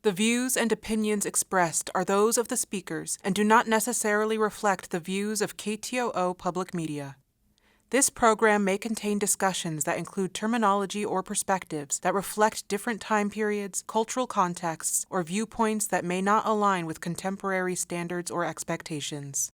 The views and opinions expressed are those of the speakers and do not necessarily reflect the views of KTOO Public Media. This program may contain discussions that include terminology or perspectives that reflect different time periods, cultural contexts, or viewpoints that may not align with contemporary standards or expectations.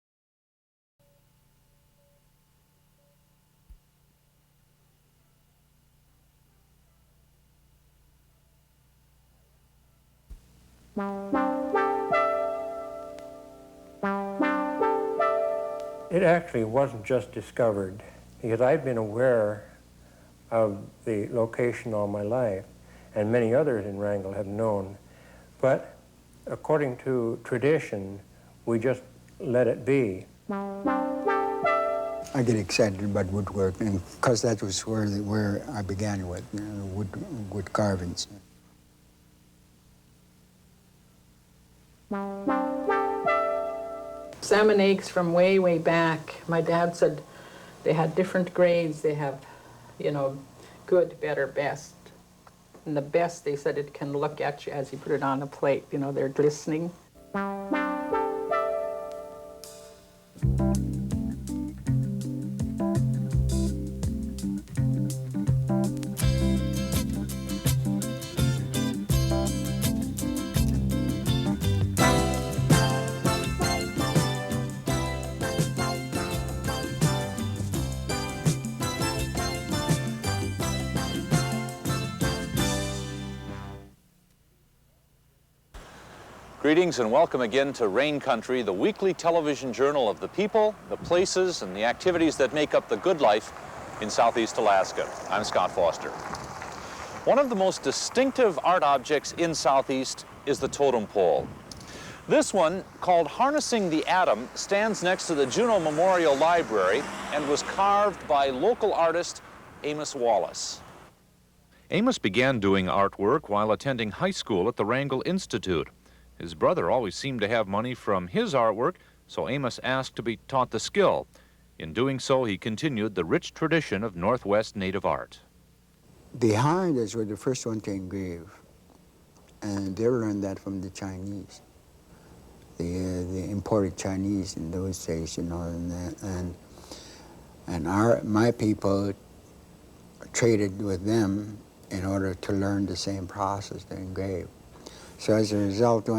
It actually wasn't just discovered, because I'd been aware of the location all my life, and many others in Wrangell have known. But according to tradition, we just let it be. I get excited about woodwork, and because that was where I began with, wood carvings. Salmon eggs from way, way back, my dad said they had different grades. They have, good, better, best. And the best, they said, it can look at you as you put it on a plate. They're glistening. Greetings and welcome again to Rain Country, the weekly television journal of the people, the places, and the activities that make up the good life in Southeast Alaska. I'm Scott Foster. One of the most distinctive art objects in Southeast is the totem pole. This one, called Harnessing the Atom, stands next to the Juneau Memorial Library and was carved by local artist Amos Wallace. Amos began doing artwork while attending high school at the Wrangell Institute. His brother always seemed to have money from his artwork, so Amos asked to be taught the skill. In doing so, he continued the rich tradition of Northwest native art. The Highlanders were the first one to engrave, and they learned that from the Chinese, the imported Chinese in those days, and my people traded with them in order to learn the same process to engrave. So as a result,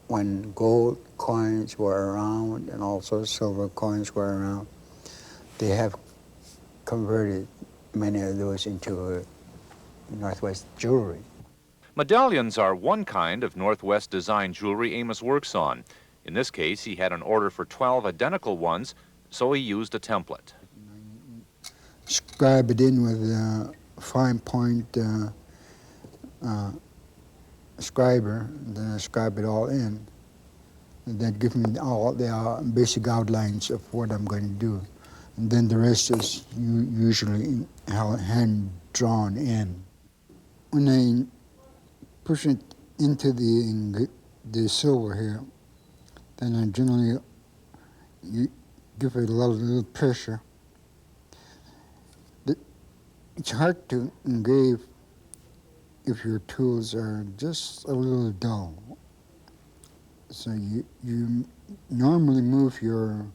when gold coins were around and also silver coins were around, they have converted many of those into Northwest jewelry. Medallions are one kind of Northwest design jewelry Amos works on. In this case, he had an order for 12 identical ones, so he used a template. Scribe it in with a fine-point scriber, then I scribe it all in, and then give me all the basic outlines of what I'm going to do. And then the rest is usually hand-drawn in. When I push it into the silver here, then I generally give it a little pressure. It's hard to engrave if your tools are just a little dull. So you normally move the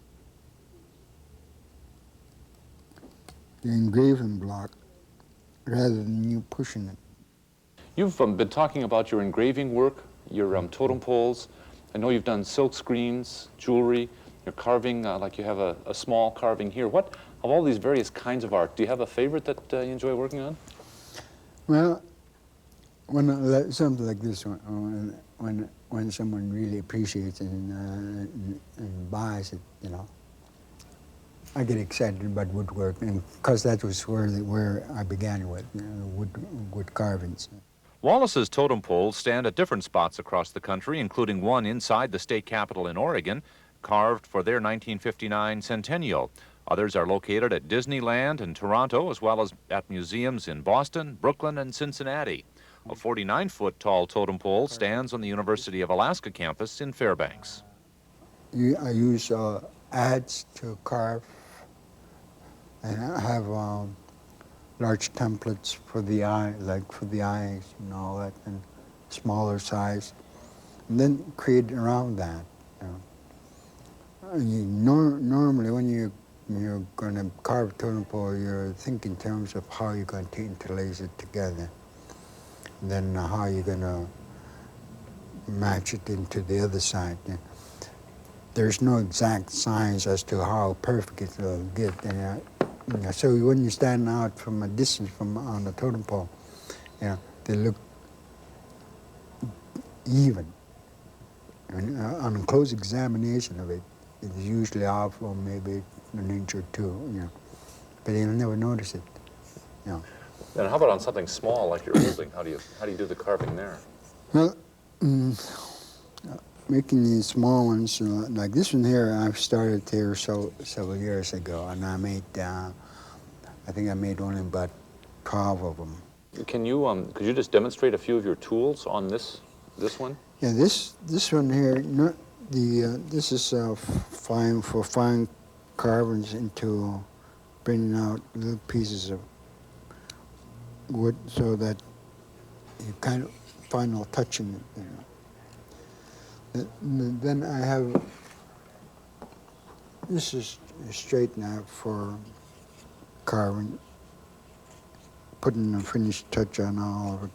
engraving block rather than you pushing it. You've been talking about your engraving work, your totem poles. I know you've done silk screens, jewelry, you're carving, like you have a small carving here. What, of all these various kinds of art, do you have a favorite that you enjoy working on? Well, when something like this, when someone really appreciates it and buys it, I get excited about woodwork, and because that was where I began with, wood carvings. Wallace's totem poles stand at different spots across the country, including one inside the state capitol in Oregon, carved for their 1959 centennial. Others are located at Disneyland and Toronto, as well as at museums in Boston, Brooklyn, and Cincinnati. A 49-foot tall totem pole stands on the University of Alaska campus in Fairbanks. I use adze to carve, and I have large templates for the eye, like for the eyes and all that, and smaller size, and then create around that. You know. And normally when you're going to carve a totem pole, you're thinking in terms of how you're going to interlace it together, and then how you're going to match it into the other side. Yeah. There's no exact science as to how perfect it will get. And, so when you stand out from a distance from on the totem pole, they look even. And on a close examination of it, it's usually off or maybe an inch or two. But you'll never notice it. And how about on something small like you're holding? How do you do the carving there? Well, making these small ones, like this one here, I've started here several years ago, and I made, I think I made only about 12 of them. Can you, could you just demonstrate a few of your tools on this one? Yeah, this one here, this is fine for fine carvings into bringing out little pieces of wood so that you kind of final touching it. Then I have, this is a straight knife for carving, putting a finished touch on all of it.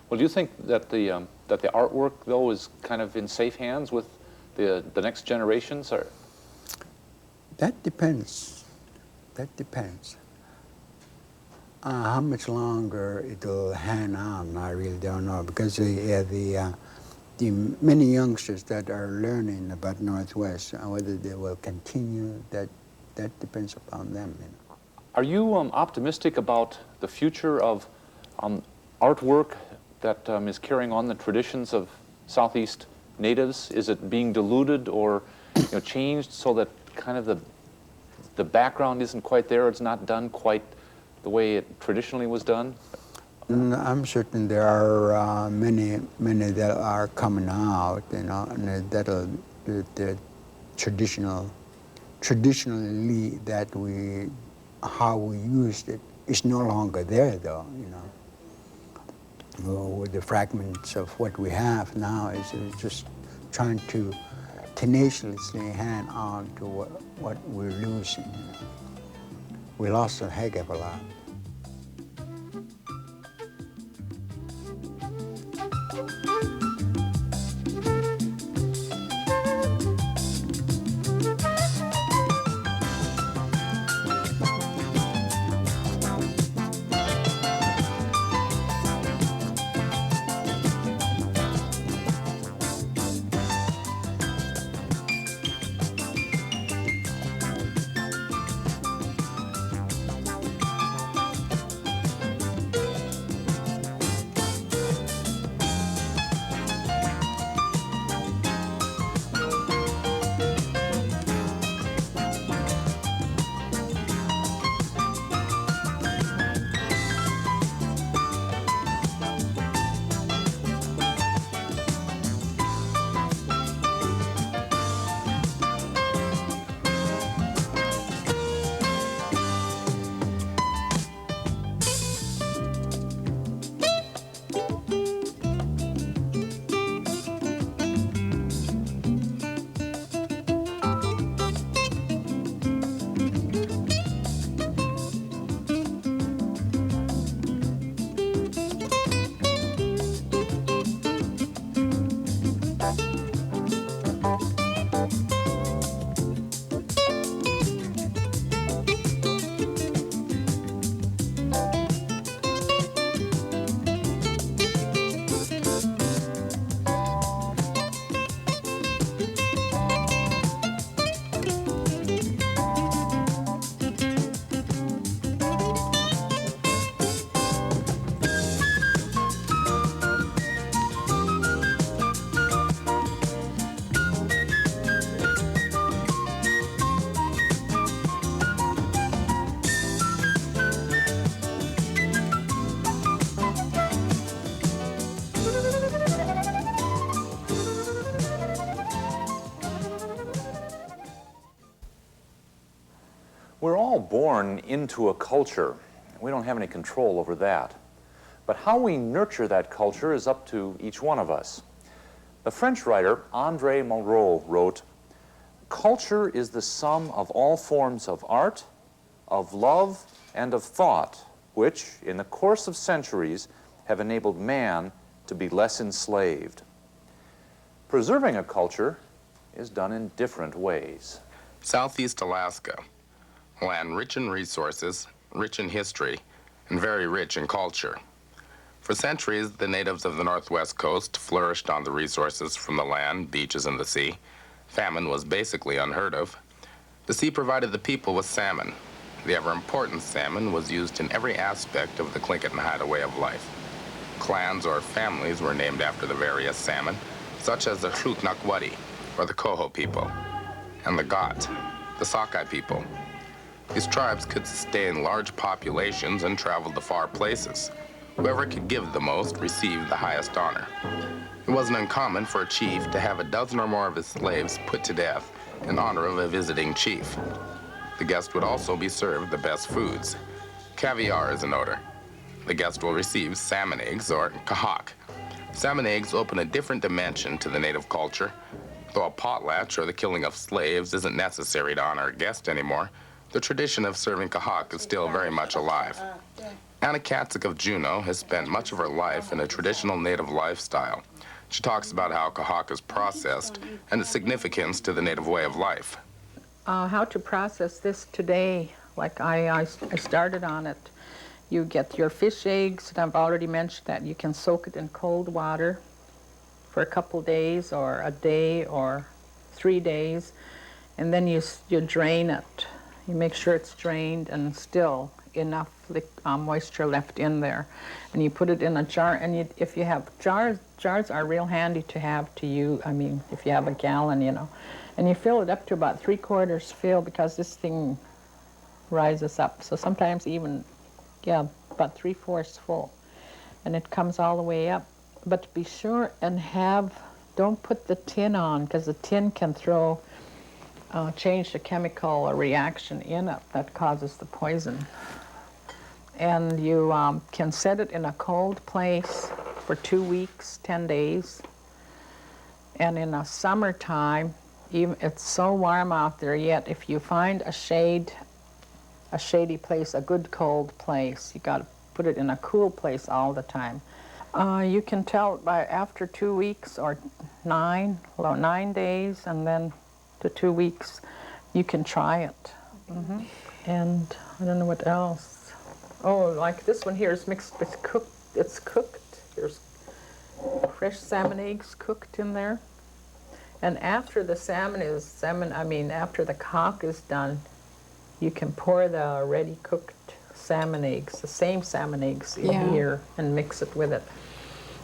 Well, do you think that the artwork, though, is kind of in safe hands with the next generations? Or? That depends. That depends. How much longer it'll hang on, I really don't know, because the many youngsters that are learning about Northwest, whether they will continue, that depends upon them. Are you optimistic about the future of artwork that is carrying on the traditions of Southeast natives? Is it being diluted or changed so that kind of the background isn't quite there? It's not done quite the way it traditionally was done? I'm certain there are many that are coming out, and that'll the traditionally that how we used it is no longer there, though. With the fragments of what we have now is just trying to tenaciously hang on to what we're losing. We lost a heck of a lot. We're all born into a culture. We don't have any control over that. But how we nurture that culture is up to each one of us. The French writer André Malraux wrote, "Culture is the sum of all forms of art, of love, and of thought, which, in the course of centuries, have enabled man to be less enslaved." Preserving a culture is done in different ways. Southeast Alaska, land rich in resources, rich in history, and very rich in culture. For centuries, the natives of the northwest coast flourished on the resources from the land, beaches, and the sea. Famine was basically unheard of. The sea provided the people with salmon. The ever-important salmon was used in every aspect of the Tlingit and Haida way of life. Clans or families were named after the various salmon, such as the Tlutnakwadi, or the Coho people, and the Got, the Sakai people. These tribes could sustain large populations and travel to far places. Whoever could give the most received the highest honor. It wasn't uncommon for a chief to have a dozen or more of his slaves put to death in honor of a visiting chief. The guest would also be served the best foods. Caviar is in order. The guest will receive salmon eggs, or kahak. Salmon eggs open a different dimension to the native culture. Though a potlatch or the killing of slaves isn't necessary to honor a guest anymore, the tradition of serving kahak is still very much alive. Anna Katzek of Juneau has spent much of her life in a traditional native lifestyle. She talks about how kahak is processed and its significance to the native way of life. How to process this today, like I started on it. You get your fish eggs, and I've already mentioned that. You can soak it in cold water for a couple days, or a day, or 3 days, and then you drain it. You make sure it's drained and still enough moisture left in there, and you put it in a jar. And if you have jars are real handy to have to you. I mean, if you have a gallon, you know, and you fill it up to about 3/4 fill, because this thing rises up. So sometimes even, yeah, about 3/4 full, and it comes all the way up. But be sure and don't put the tin on, because the tin can change the chemical reaction in it that causes the poison. And you can set it in a cold place for 2 weeks, 10 days. And in the summertime, even it's so warm out there yet, if you find a shady place, a good cold place, you got to put it in a cool place all the time. You can tell by after 2 weeks or 9 days, and then to 2 weeks, you can try it. Mm-hmm. And I don't know what else. Oh, like this one here is mixed with cooked. It's cooked. There's fresh salmon eggs cooked in there. And after the after the cock is done, you can pour the ready cooked salmon eggs, the same salmon eggs in here, and mix it with it.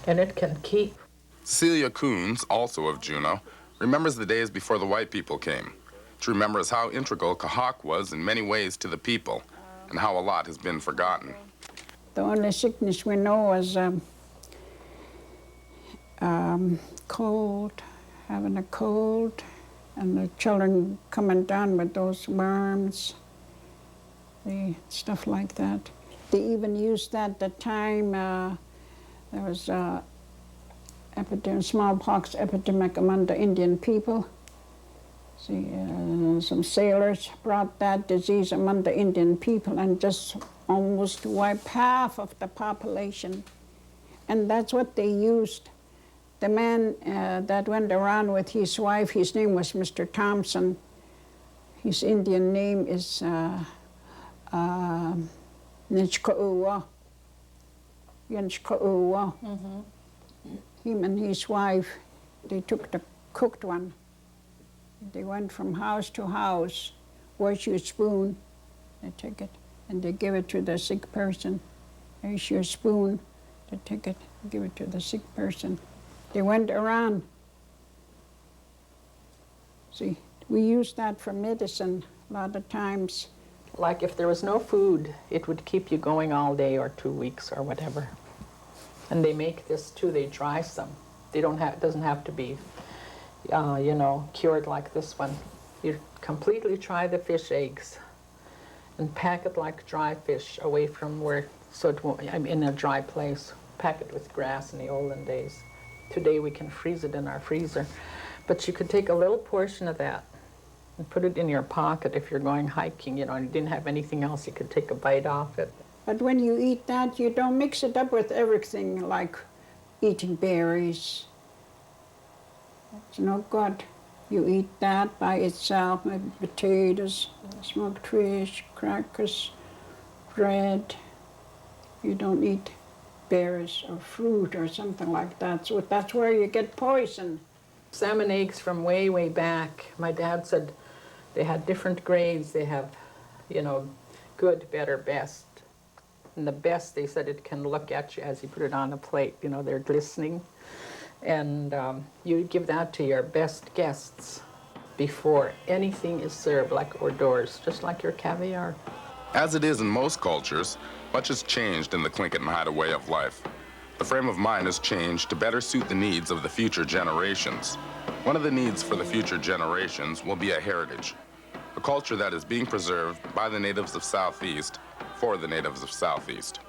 And it can keep. Celia Coons, also of Juneau, remembers the days before the white people came. She remembers how integral kahak was in many ways to the people, and how a lot has been forgotten. The only sickness we know was cold, having a cold, and the children coming down with those worms, stuff like that. They even used that at the time there was smallpox epidemic among the Indian people. See, some sailors brought that disease among the Indian people and just almost wiped half of the population. And that's what they used. The man that went around with his wife, his name was Mr. Thompson. His Indian name is Nishka'uwa. Yanshka'uwa. Him and his wife, they took the cooked one. They went from house to house, wash your spoon, they take it, and they give it to the sick person. Here's your spoon, they take it, give it to the sick person. They went around. See, we use that for medicine a lot of times. Like if there was no food, it would keep you going all day or 2 weeks or whatever. And they make this too, they dry some. It doesn't have to be cured like this one. You completely try the fish eggs. and pack it like dry fish away from where, so it won't, I'm in a dry place. Pack it with grass in the olden days. Today we can freeze it in our freezer. But you could take a little portion of that and put it in your pocket if you're going hiking, you know, and you didn't have anything else, you could take a bite off it. But when you eat that, you don't mix it up with everything, like eating berries. It's no good. You eat that by itself, maybe potatoes, smoked fish, crackers, bread. You don't eat berries or fruit or something like that. So that's where you get poison. Salmon eggs from way, way back. My dad said they had different grades. They have, you know, good, better, best. And the best, they said, it can look at you as you put it on a plate. You know, they're glistening. And you give that to your best guests before anything is served, like hors d'oeuvres, just like your caviar. As it is in most cultures, much has changed in the Tlingit and Haida way of life. The frame of mind has changed to better suit the needs of the future generations. One of the needs for the future generations will be a heritage, a culture that is being preserved by the natives of Southeast for the natives of Southeast.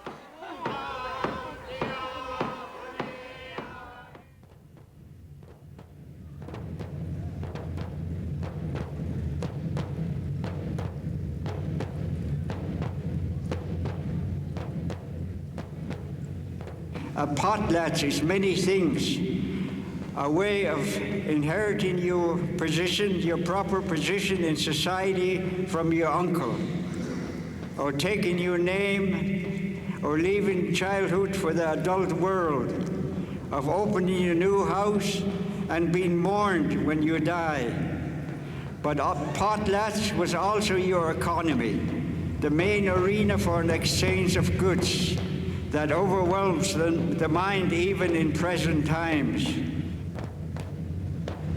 A potlatch is many things. A way of inheriting your position, your proper position in society from your uncle, or taking your name, or leaving childhood for the adult world, of opening a new house and being mourned when you die. But potlatch was also your economy, the main arena for an exchange of goods that overwhelms the mind even in present times.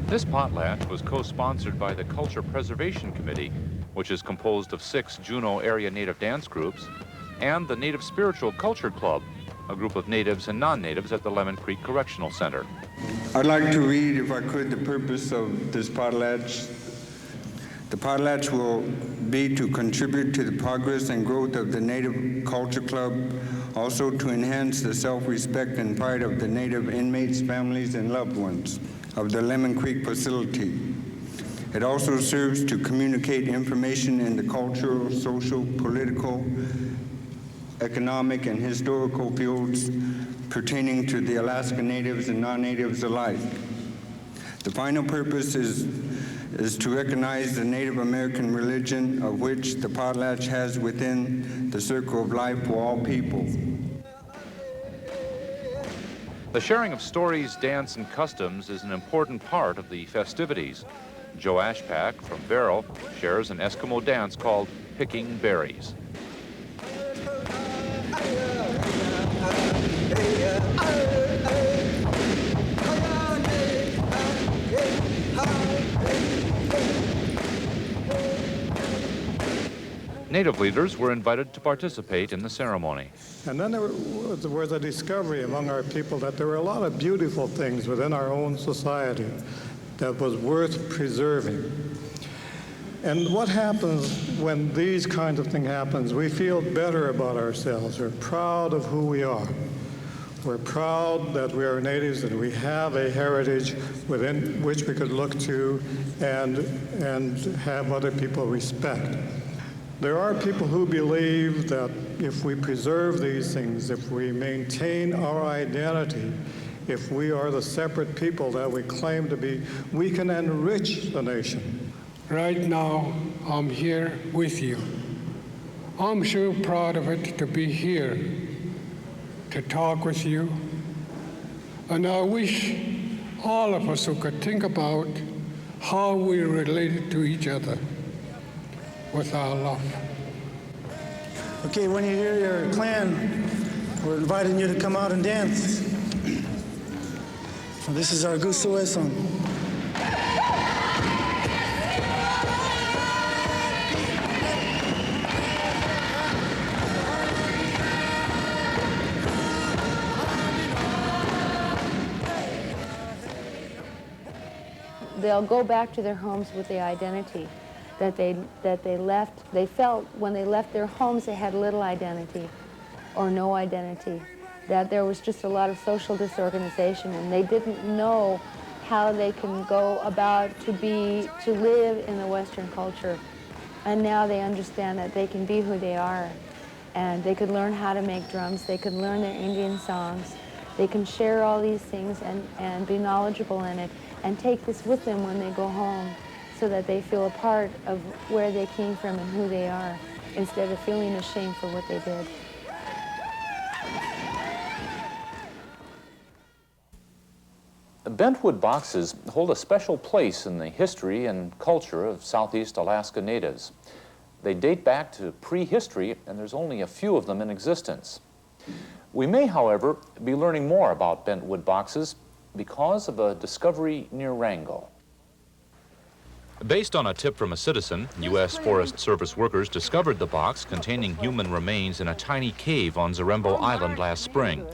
This potlatch was co-sponsored by the Culture Preservation Committee, which is composed of 6 Juneau area native dance groups, and the Native Spiritual Culture Club, a group of natives and non-natives at the Lemon Creek Correctional Center. I'd like to read, if I could, the purpose of this potlatch. The potlatch will be to contribute to the progress and growth of the Native Culture Club, also to enhance the self-respect and pride of the Native inmates, families, and loved ones of the Lemon Creek facility. It also serves to communicate information in the cultural, social, political, economic, and historical fields pertaining to the Alaska Natives and non-natives alike. The final purpose is to recognize the Native American religion of which the potlatch has within the circle of life for all people. The sharing of stories, dance, and customs is an important part of the festivities. Joe Ashpack from Wrangell shares an Eskimo dance called Picking Berries. Native leaders were invited to participate in the ceremony. And then there was a discovery among our people that there were a lot of beautiful things within our own society that was worth preserving. And what happens when these kinds of things happen? We feel better about ourselves. We're proud of who we are. We're proud that we are natives and we have a heritage within which we could look to and have other people respect. There are people who believe that if we preserve these things, if we maintain our identity, if we are the separate people that we claim to be, we can enrich the nation. Right now, I'm here with you. I'm so proud of it to be here, to talk with you. And I wish all of us who could think about how we related to each other with our love. Okay, when you hear your clan, we're inviting you to come out and dance. This is our Gustoe song. They'll go back to their homes with the identity that they left. They felt when they left their homes they had little identity or no identity, that there was just a lot of social disorganization, and they didn't know how they can go about to live in the Western culture. And now they understand that they can be who they are, and they could learn how to make drums, they could learn their Indian songs, they can share all these things and be knowledgeable in it, and take this with them when they go home, so that they feel a part of where they came from and who they are, instead of feeling ashamed for what they did. Bentwood boxes hold a special place in the history and culture of Southeast Alaska natives. They date back to prehistory, and there's only a few of them in existence. We may, however, be learning more about bentwood boxes because of a discovery near Wrangell. Based on a tip from a citizen, U.S. Forest Service workers discovered the box containing human remains in a tiny cave on Zarembo Island last spring.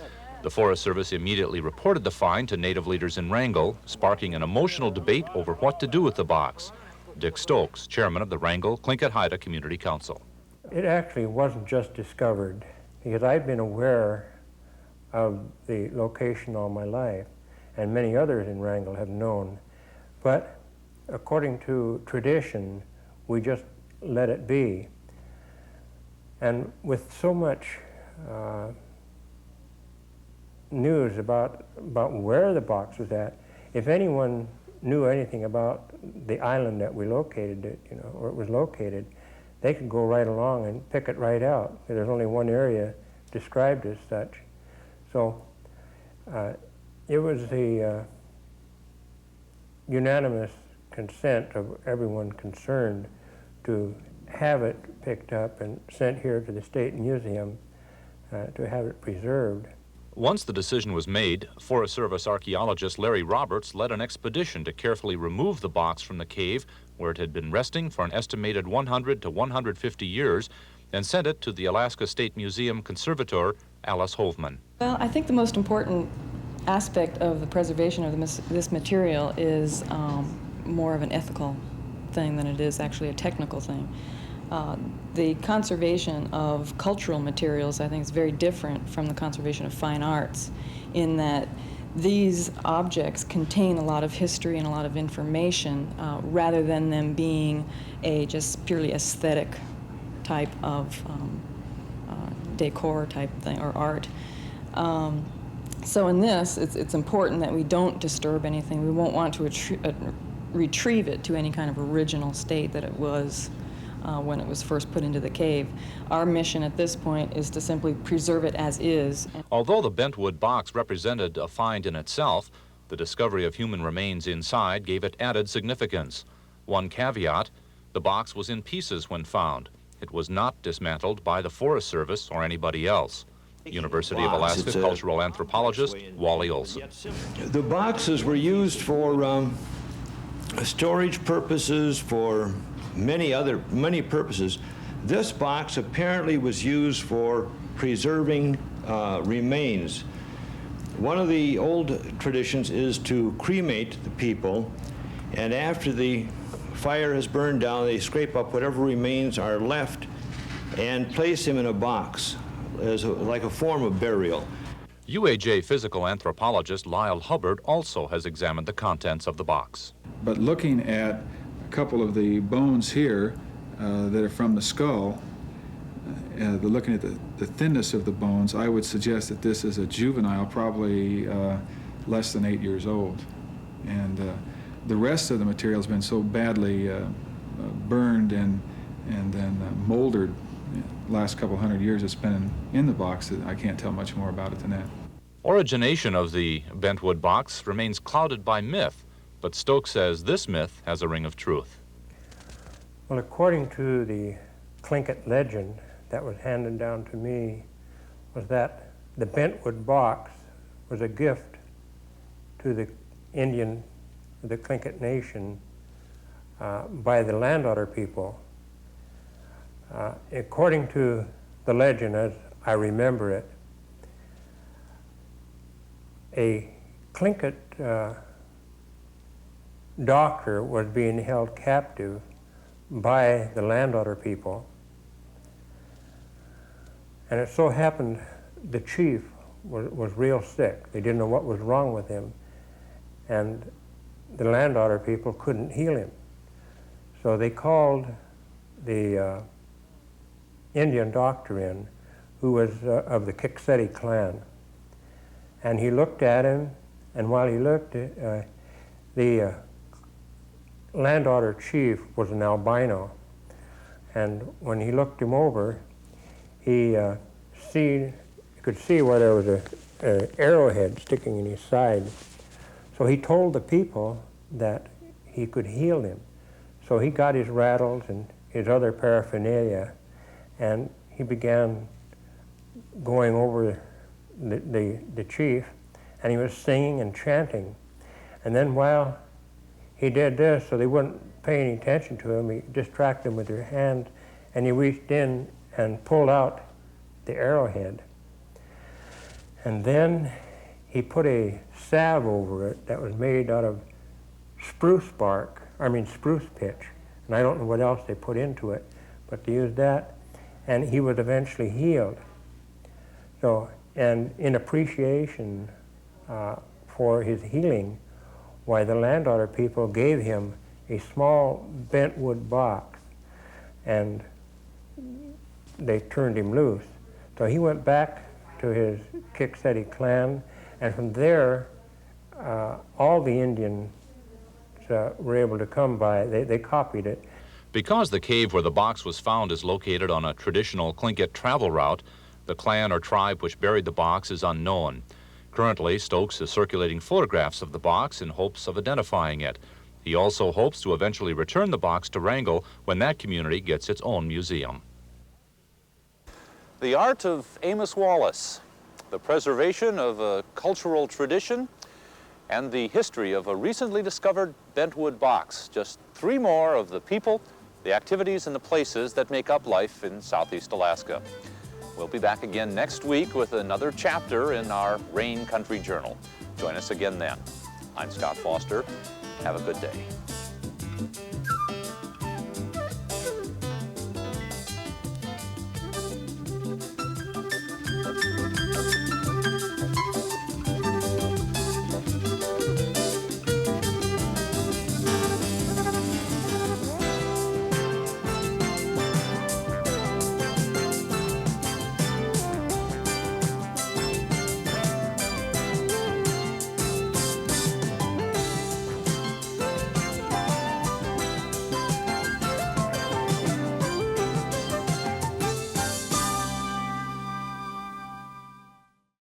The Forest Service immediately reported the find to Native leaders in Wrangell, sparking an emotional debate over what to do with the box. Dick Stokes, chairman of the Wrangell Tlingit-Haida Community Council. It actually wasn't just discovered, because I'd been aware of the location all my life, and many others in Wrangell have known. But according to tradition, we just let it be. And with so much news about where the box was at, if anyone knew anything about the island that we located it, where it was located, they could go right along and pick it right out. There's only one area described as such. So it was the unanimous consent of everyone concerned to have it picked up and sent here to the State Museum to have it preserved. Once the decision was made, Forest Service archaeologist Larry Roberts led an expedition to carefully remove the box from the cave where it had been resting for an estimated 100 to 150 years and sent it to the Alaska State Museum conservator Alice Hovman. Well, I think the most important aspect of the preservation of this material is more of an ethical thing than it is actually a technical thing. The conservation of cultural materials, I think, is very different from the conservation of fine arts, in that these objects contain a lot of history and a lot of information, rather than them being a just purely aesthetic type of decor type thing or art. So in this, it's important that we don't disturb anything. We won't want to retrieve it to any kind of original state that it was when it was first put into the cave. Our mission at this point is to simply preserve it as is. Although the bentwood box represented a find in itself, the discovery of human remains inside gave it added significance. One caveat: the box was in pieces when found. It was not dismantled by the Forest Service or anybody else. University of Alaska cultural anthropologist Wally Olson. The boxes were used for storage purposes, for many purposes. This box apparently was used for preserving remains. One of the old traditions is to cremate the people, and after the fire has burned down, they scrape up whatever remains are left and place them in a box as like a form of burial. UAJ physical anthropologist Lyle Hubbard also has examined the contents of the box. But looking at a couple of the bones here that are from the skull, looking at the thinness of the bones, I would suggest that this is a juvenile, probably less than 8 years old. And the rest of the material has been so badly burned and then moldered last couple hundred years it's been in the box that I can't tell much more about it than that. Origination of the bentwood box remains clouded by myth, but Stokes says this myth has a ring of truth. Well, according to the Tlingit legend that was handed down to me, was that the bentwood box was a gift to the the Tlingit nation by the landowner people. According to the legend, as I remember it, a Tlingit doctor was being held captive by the landowner people. And it so happened the chief was real sick. They didn't know what was wrong with him. And the landowner people couldn't heal him. So they called the Indian doctor in, who was of the Kikseti clan. And he looked at him, and while he looked, the landowner chief was an albino. And when he looked him over, he could see where there was an arrowhead sticking in his side. So he told the people that he could heal him. So he got his rattles and his other paraphernalia, and he began going over the chief, and he was singing and chanting. And then while he did this, so they wouldn't pay any attention to him, he distracted them with their hand, and he reached in and pulled out the arrowhead. And then he put a salve over it that was made out of spruce pitch. And I don't know what else they put into it, but they used that, and he was eventually healed. So, and in appreciation for his healing, why the landowner people gave him a small bentwood box, and they turned him loose. So he went back to his Kikseti clan, and from there, all the Indians were able to come by. They copied it. Because the cave where the box was found is located on a traditional Tlingit travel route, the clan or tribe which buried the box is unknown. Currently, Stokes is circulating photographs of the box in hopes of identifying it. He also hopes to eventually return the box to Wrangell when that community gets its own museum. The art of Amos Wallace, the preservation of a cultural tradition, and the history of a recently discovered bentwood box. Just three more of the people, the activities, and the places that make up life in Southeast Alaska. We'll be back again next week with another chapter in our Rain Country Journal. Join us again then. I'm Scott Foster. Have a good day.